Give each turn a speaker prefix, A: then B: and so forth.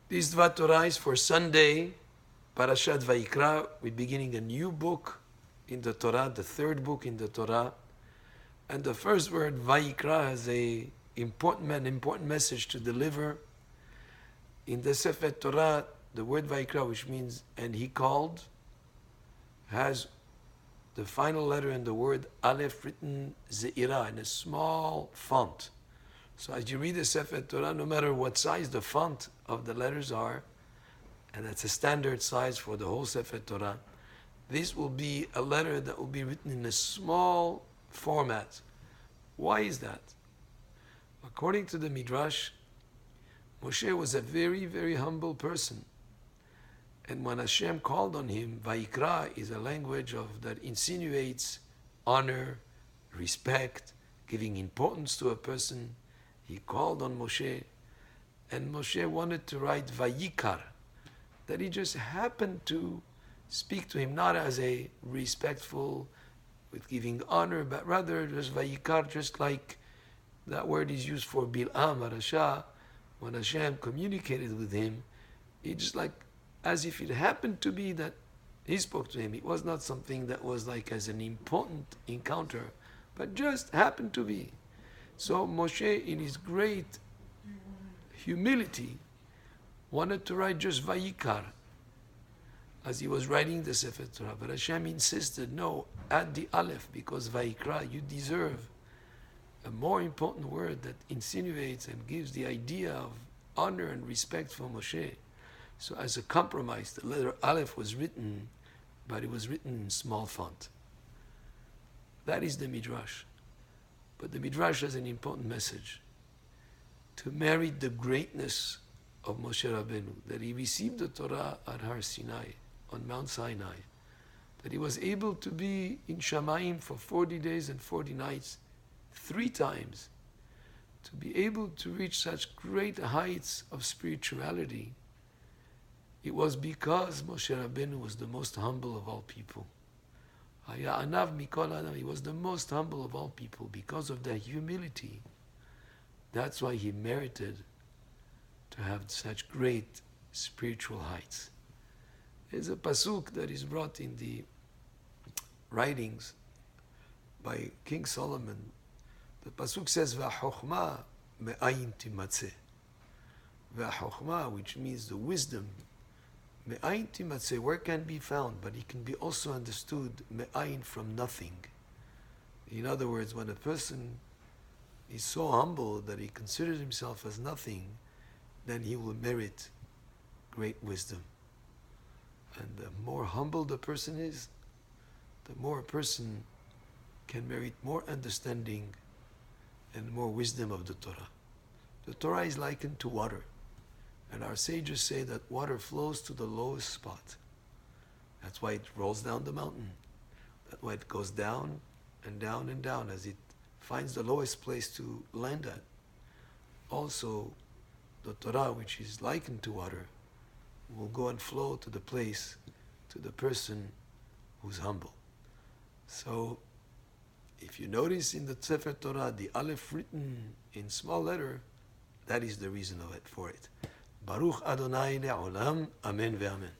A: This Dvar Torah is for Sunday, Parashat Vayikra. We're beginning a new book in the Torah, the third book in the Torah. And the first word, Vayikra, has an important message to deliver. In the Sefer Torah, the word Vayikra, which means, and he called, has the final letter in the word Aleph written Ze'ira in a small font. So as you read the Sefer Torah, no matter what size the font of the letters are, and that's a standard size for the whole Sefer Torah, this will be a letter that will be written in a small format. Why is that? According to the Midrash, Moshe was a very, very humble person. And when Hashem called on him, Vayikra is a language that insinuates honor, respect, giving importance to a person. He called on Moshe, and Moshe wanted to write Vayikar, that he just happened to speak to him not as a respectful, with giving honor, but rather just Vayikar, just like that word is used for Bil'am, Rasha. When Hashem communicated with him, he just like, as if it happened to be that he spoke to him. It was not something that was like as an important encounter, but just happened to be. So Moshe, in his great humility, wanted to write just Vayikar as he was writing the Sefer Torah. But Hashem insisted, no, add the Aleph, because Vayikra, you deserve a more important word that insinuates and gives the idea of honor and respect for Moshe. So as a compromise, the letter Aleph was written, but it was written in small font. That is the Midrash. But the Midrash has an important message. To merit the greatness of Moshe Rabbeinu, that he received the Torah at Har Sinai, on Mount Sinai, that he was able to be in Shamayim for 40 days and 40 nights, 3 times, to be able to reach such great heights of spirituality. It was because Moshe Rabbeinu was the most humble of all people. He was the most humble of all people because of that humility. That's why he merited to have such great spiritual heights. There's a pasuk that is brought in the writings by King Solomon. The pasuk says, "V'chokhmah me'ayin timatzeh." V'chokhmah, which means the wisdom, me'ayin timatzeh, where can be found, but it can be also understood me'ayin, from nothing. In other words, when a person is so humble that he considers himself as nothing, then he will merit great wisdom. And the more humble the person is, the more a person can merit more understanding and more wisdom of the Torah. The Torah is likened to water. And our sages say that water flows to the lowest spot. That's why it rolls down the mountain. That's why it goes down and down and down as it finds the lowest place to land at. Also, the Torah, which is likened to water, will go and flow to the place, to the person who's humble. So, if you notice in the Sefer Torah, the Aleph written in small letter, that is the reason of it, for it. Baruch Adonai le'olam, amen ve'amen.